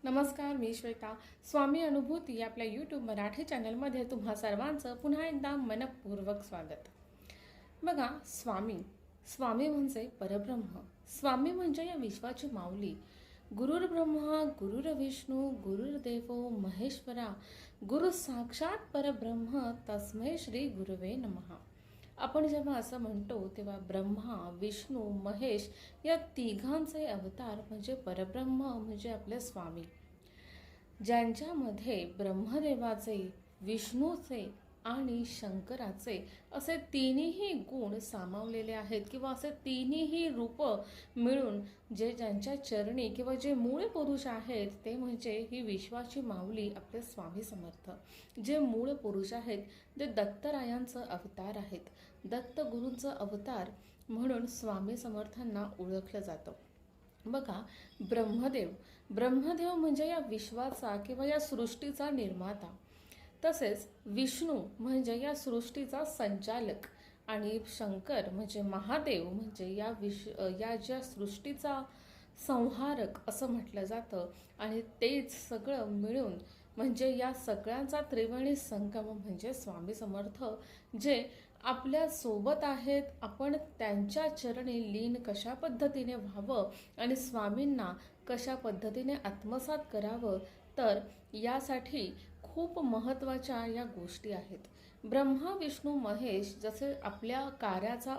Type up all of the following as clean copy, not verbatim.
नमस्कार, मी श्वेता. स्वामी अनुभूती आपल्या यूट्यूब मराठी चॅनलमध्ये तुम्हा सर्वांचं पुन्हा एकदा मनपूर्वक स्वागत. बघा, स्वामी स्वामी म्हणजे परब्रह्म. स्वामी म्हणजे या विश्वाची माऊली. गुरुर ब्रह्मा गुरुर विष्णू गुरुर्देवो महेश्वरा, गुरु साक्षात परब्रह्म तस्मै श्री गुरुवे नमः. आपण जेव्हा असं म्हणतो तेव्हा ब्रह्मा, विष्णू, महेश या तिघांचे अवतार म्हणजे परब्रह्म म्हणजे आपले स्वामी, ज्यांच्यामध्ये ब्रह्मदेवाचे, विष्णूचे आणि शंकराचे असे तिन्ही गुण सामावलेले आहेत किंवा असे तिन्ही रूप मिळून जे ज्यांच्या चरणी किंवा जे मूळ पुरुष आहेत ते म्हणजे ही विश्वाची माऊली आपले स्वामी समर्थ. जे मूळ पुरुष आहेत ते दत्तरायांचं अवतार आहेत. दत्त गुरूंचं अवतार म्हणून स्वामी समर्थांना ओळखलं जातं. बघा, ब्रह्मदेव म्हणजे या विश्वाचा किंवा या सृष्टीचा निर्माता. तसेच विष्णू म्हणजे या सृष्टीचा संचालक आणि शंकर म्हणजे महादेव म्हणजे या ज्या सृष्टीचा संहारक असं म्हटलं जातं. आणि तेच सगळं मिळून म्हणजे या सगळ्यांचा त्रिवेणी संगम म्हणजे स्वामी समर्थ, जे आपल्या सोबत आहेत. आपण त्यांच्या चरणी लीन कशा पद्धतीने व्हावं आणि स्वामींना कशा पद्धतीने आत्मसात करावं, तर यासाठी खूप महत्त्वाच्या या गोष्टी आहेत. ब्रह्मा, विष्णू, महेश जसे आपल्या कार्याचा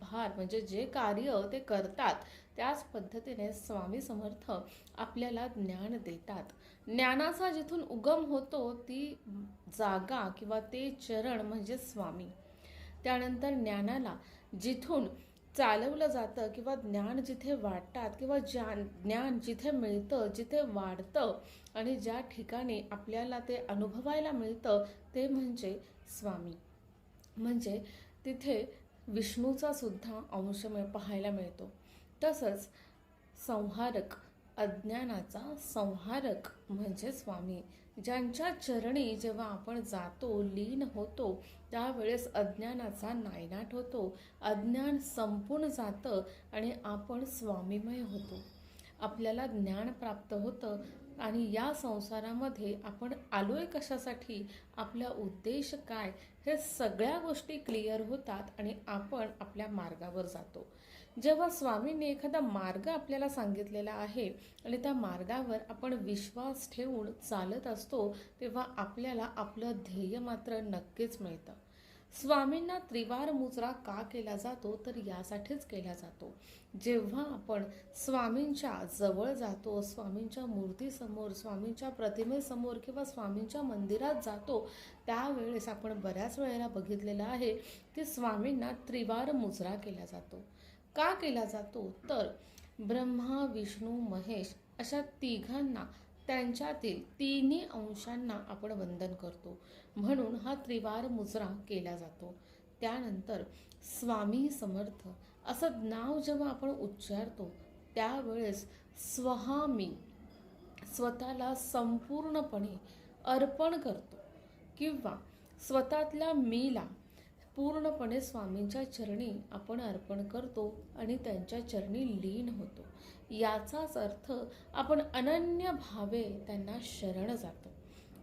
भार म्हणजे जे कार्य ते करतात त्याच पद्धतीने स्वामी समर्थ आपल्याला ज्ञान देतात. ज्ञानाचा जिथून उगम होतो ती जागा किंवा ते चरण म्हणजे स्वामी. त्यानंतर ज्ञानाला जिथून चालवलं जातं किंवा ज्ञान जिथे वाटतात किंवा ज्ञान जिथे मिळतं, जिथे वाढतं आणि ज्या ठिकाणी आपल्याला ते अनुभवायला मिळतं ते म्हणजे स्वामी. म्हणजे तिथे विष्णूचा सुद्धा अंश पाहायला मिळतो. तसंच संहारक, अज्ञानाचा संहारक म्हणजे स्वामी, ज्यांच्या चरणी जेव्हा आपण जातो, लीन होतो, त्यावेळेस अज्ञानाचा नायनाट होतो. अज्ञान संपून जातं आणि आपण स्वामीमय होतो. आपल्याला ज्ञान प्राप्त होतं आणि या संसारामध्ये आपण आलोय कशासाठी, आपला उद्देश काय, हे सगळ्या गोष्टी क्लिअर होतात आणि आपण आपल्या मार्गावर जातो. जेव्हा स्वामींनी एखादा मार्ग आपल्याला सांगितलेला आहे आणि त्या मार्गावर आपण विश्वास ठेवून चालत असतो तेव्हा आपल्याला आपलं ध्येय मात्र नक्कीच मिळतं. स्वामींना त्रिवार मुजरा का केला जातो तर यासाठीच केला जातो. जेव्हा आपण स्वामींच्या जवळ जातो, स्वामींच्या मूर्तीसमोर, स्वामींच्या प्रतिमेसमोर किंवा स्वामींच्या मंदिरात जातो, त्यावेळेस आपण बऱ्याच वेळेला बघितलेलं आहे की स्वामींना त्रिवार मुजरा केला जातो. का केला जातो तर ब्रह्मा, विष्णू, महेश अशा तिघांना, त्यांच्यातील तिन्ही अंशांना आपण वंदन करतो म्हणून हा त्रिवार मुजरा केला जातो. त्यानंतर स्वामी समर्थ असं नाव जेव्हा आपण उच्चारतो त्यावेळेस स्वहामी, स्वतःला संपूर्णपणे अर्पण करतो किंवा स्वतःतल्या मीला पूर्णपणे स्वामींच्या चरणी आपण अर्पण करतो आणि त्यांच्या चरणी लीन होतो. याचाच अर्थ आपण अनन्य भावे त्यांना शरण जातो.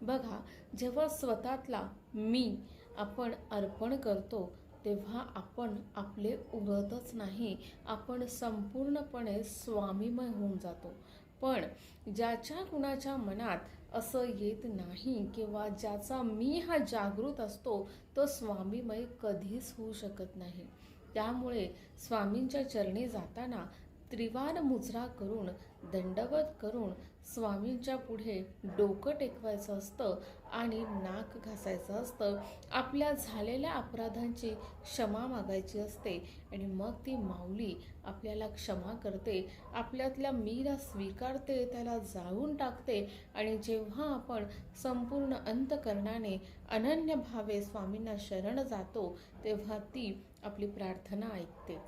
बघा, जेव्हा स्वतःतला मी आपण अर्पण करतो तेव्हा आपण आपले उरतच नाही, आपण संपूर्णपणे स्वामीमय होऊन जातो. पण ज्याच्या कुणाच्या मनात असं येत नाही किंवा ज्याचा मी हा जागृत असतो तो स्वामीमय कधीच होऊ शकत नाही. त्यामुळे स्वामींच्या चरणी जाताना त्रिवार मुजरा करून, दंडवत करून स्वामींच्या पुढे डोकं टेकवायचं असतं आणि नाक घासायचं असतं. आपल्या झालेल्या अपराधांची क्षमा मागायची असते आणि मग ती माऊली आपल्याला क्षमा करते, आपल्यातल्या मीला स्वीकारते, त्याला जाळून टाकते आणि जेव्हा आपण संपूर्ण अंतकरणाने अनन्य भावे स्वामींना शरण जातो तेव्हा ती आपली प्रार्थना ऐकते,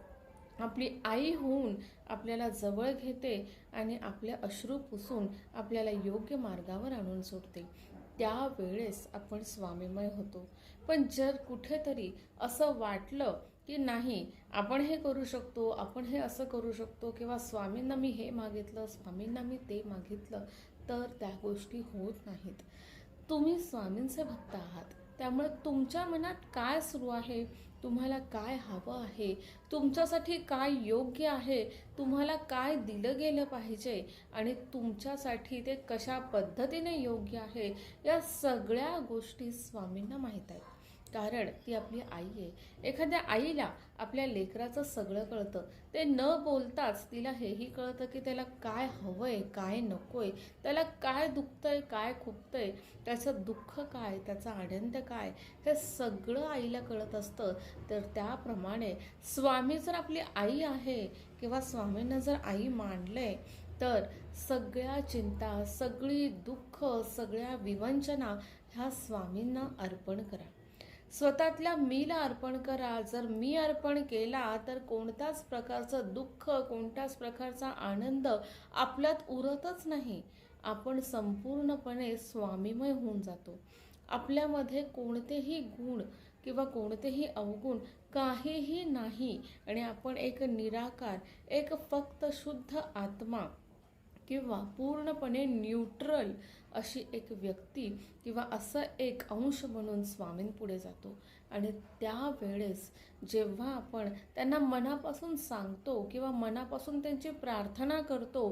आपली आई होऊन आपल्याला जवळ घेते आणि आपले अश्रू पुसून आपल्याला योग्य मार्गावर आणून सोडते. त्यावेळेस आपण स्वामीमय होतो. पण जर कुठेतरी असं वाटलं की नाही आपण हे करू शकतो, आपण हे असं करू शकतो, किंवा स्वामींना मी हे मागितलं, स्वामींना मी ते मागितलं, तर त्या गोष्टी होत नाहीत. तुम्ही स्वामींचे भक्त आहात, त्यामुळे तुमच्या मनात काय सुरू आहे, तुम्हाला काय हवं आहे, तुमच्यासाठी काय योग्य आहे, तुम्हाला काय दिलं गेलं पाहिजे आणि तुमच्यासाठी ते कशा पद्धतीने योग्य आहे, या सगळ्या गोष्टी स्वामींना माहीत आहेत. कारण ती आपली आई आहे. एखाद्या आईला आपल्या लेकराचं सगळं कळतं. ते न बोलताच तिला हेही कळतं की त्याला काय हवंय, काय नकोय, त्याला काय दुखतंय, काय खुपतंय, त्याचं दुःख काय, त्याचा आनंद काय, हे सगळं आईला कळत असतं. तर त्याप्रमाणे स्वामी जर आपली आई आहे किंवा स्वामींना जर आई मानलंय, तर सगळ्या चिंता, सगळी दुःख, सगळ्या विवंचना ह्या स्वामींना अर्पण करा. स्वतःतल्या मीला अर्पण करा. जर मी अर्पण केला तर कोणत्याच प्रकारचं दुःख, कोणत्याच प्रकारचा आनंद आपल्यात उरतच नाही. आपण संपूर्णपणे स्वामीमय होऊन जातो. आपल्यामध्ये कोणतेही गुण किंवा कोणतेही अवगुण काहीही नाही आणि आपण एक निराकार, एक फक्त शुद्ध आत्मा किंवा पूर्णपणे न्यूट्रल अशी एक व्यक्ती किंवा असं एक अंश म्हणून स्वामींपुढे जातो. आणि त्यावेळेस जेव्हा आपण त्यांना मनापासून सांगतो किंवा मनापासून त्यांची प्रार्थना करतो,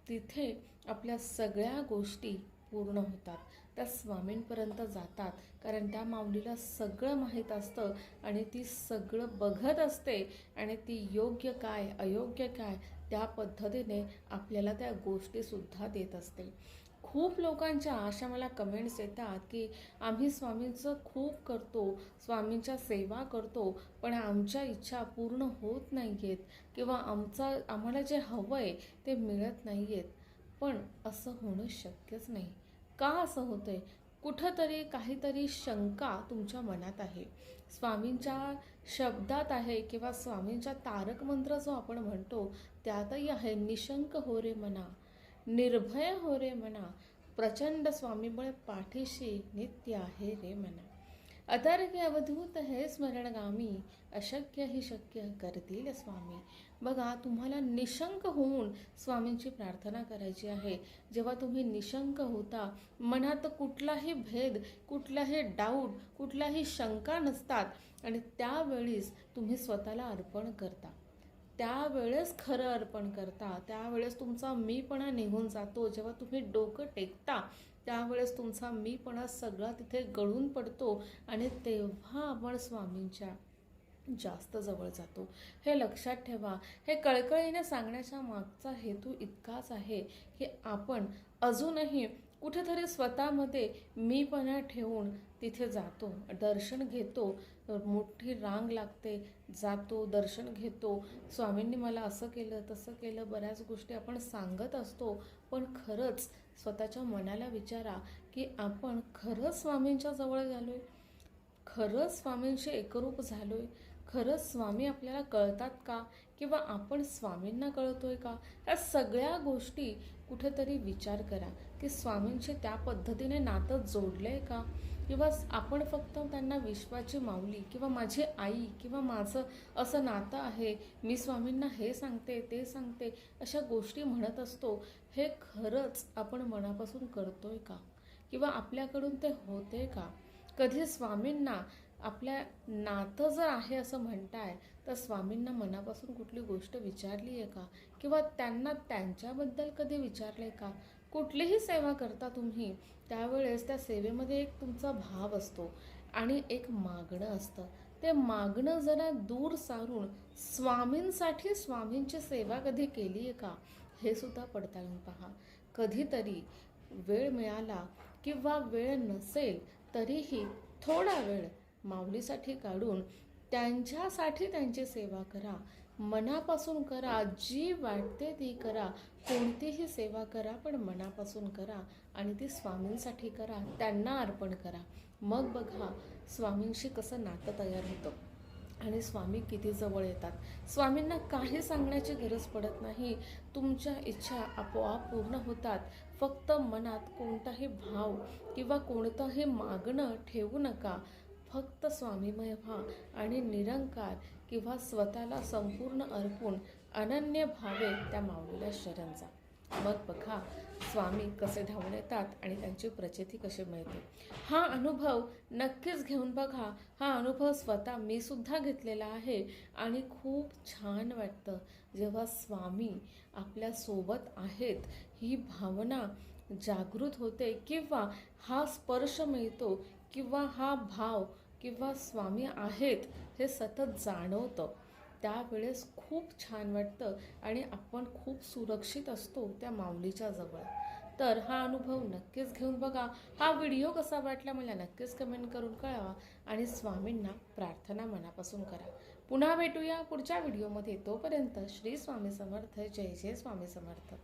तिथे आपल्या सगळ्या गोष्टी पूर्ण होतात, त्या स्वामींपर्यंत जातात. कारण त्या माऊलीला सगळं माहीत असतं आणि ती सगळं बघत असते आणि ती योग्य काय, अयोग्य काय, त्या पद्धतीने आपल्याला त्या गोष्टीसुद्धा देत असते. खूप लोकांच्या अशा मला कमेंट्स येतात की आम्ही स्वामींचं खूप करतो, स्वामींच्या सेवा करतो, पण आमच्या इच्छा पूर्ण होत नाही आहेत किंवा आम्हाला जे हवं आहे ते मिळत नाही आहेत. पण असं होणं शक्यच नाही. का असं होतं आहे? कुठंतरी काहीतरी शंका तुमच्या मनात आहे. स्वामींच्या शब्दात आहे किंवा स्वामींच्या तारक मंत्र जो आपण म्हणतो त्यातही आहे, निशंक हो रे मना, निर्भय हो रे मना, प्रचंड स्वामीबळ पाठीशी नित्य आहे रे मना. अतर्क्य अवधूत है स्मरणगामी, अशक्य ही शक्य करतील स्वामी. बघा, तुम्हाला निशंक होऊन स्वामींची प्रार्थना करायची आहे. जेव्हा तुम्ही निशंक होता, मनात कुठलाही भेद, कुठलाही डाऊट, कुठलाही शंका नसतात आणि त्यावेळीच तुम्ही स्वतःला अर्पण करता, त्यावेळेस खरं अर्पण करता, त्यावेळेस तुमचा मीपणा निघून जातो. जेव्हा तुम्ही डोकं टेकता त्यावेळेस तुमचा मीपणा सगळा तिथे गळून पडतो आणि तेव्हा आपण स्वामींच्या जास्त जवळ जातो. हे लक्षात ठेवा. हे कळकळीने सांगण्याचा मागचा हेतू इतकाच आहे की आपण अजूनही कुठेतरी स्वतःमध्ये मीपणा ठेवून तिथे जातो, दर्शन घेतो, मोठी रांग लागते, जातो, दर्शन घेतो, स्वामींनी मला असं केलं, तसं केलं, बऱ्याच गोष्टी आपण सांगत असतो. पण खरंच स्वतःच्या मनाला विचारा की आपण खरंच स्वामींच्या जवळ झालोय, खरंच स्वामींशी एकरूप झालोय, खरंच स्वामी आपल्याला कळतात का, किंवा आपण स्वामींना कळतोय का. या सगळ्या गोष्टी कुठेतरी विचार करा की स्वामींशी त्या पद्धतीने नातं जोडलंय का, किंवा आपण फक्त त्यांना विश्वाची माऊली किंवा माझी आई किंवा माझं असं नातं आहे, मी स्वामींना हे सांगते, ते सांगते, अशा गोष्टी म्हणत असतो. हे खरंच आपण मनापासून करतोय का, किंवा आपल्याकडून ते होते का. कधी स्वामींना आपल्या नातं जर आहे असं म्हणताय, तर स्वामींना मनापासून कुठली गोष्ट विचारली आहे का, किंवा त्यांना त्यांच्याबद्दल कधी विचारलं आहे का. कुठलीही सेवा करता तुम्ही, त्यावेळेस त्या सेवेमध्ये एक तुमचा भाव असतो आणि एक मागणं असतं. ते मागणं जरा दूर सारून स्वामींसाठी स्वामींची सेवा कधी केली आहे का, हे सुद्धा पडताळून पहा. कधीतरी वेळ मिळाला किंवा वेळ नसेल तरीही थोडा वेळ माऊलीसाठी काढून त्यांच्यासाठी त्यांची सेवा करा. मनापासून करा, जी वाटते ती करा. कोणतीही सेवा करा पण मनापासून करा आणि ती स्वामींसाठी करा, त्यांना अर्पण करा. मग बघा स्वामींशी कसं नातं तयार होतं आणि स्वामी किती जवळ येतात. स्वामींना काही सांगण्याची गरज पडत नाही. तुमच्या इच्छा आपोआप पूर्ण होतात. फक्त मनात कोणताही भाव किंवा कोणतंही मागणं ठेवू नका. फक्त स्वामीमय व्हा आणि निरंकार किंवा स्वतःला संपूर्ण अर्पून अनन्य भावे त्या माऊलीला शरण जा. मग बघा स्वामी कसे धावून येतात आणि त्यांची प्रचिती कशी मिळते. हा अनुभव नक्कीच घेऊन बघा. हा अनुभव स्वतः मी सुद्धा घेतलेला आहे आणि खूप छान वाटतं जेव्हा स्वामी आपल्या सोबत आहेत ही भावना जागृत होते, किंवा हा स्पर्श मिळतो, किंवा हा भाव किंवा स्वामी आहेत हे सतत जाणवतं. त्यावेळेस खूप छान वाटतं आणि आपण खूप सुरक्षित असतो त्या माऊलीच्या जवळ. तर हा अनुभव नक्कीच घेऊन बघा. हा व्हिडिओ कसा वाटला मला नक्कीच कमेंट करून कळवा आणि स्वामींना प्रार्थना मनापासून करा. पुन्हा भेटूया पुढच्या व्हिडिओमध्ये. तोपर्यंत श्री स्वामी समर्थ. जय जय स्वामी समर्थ.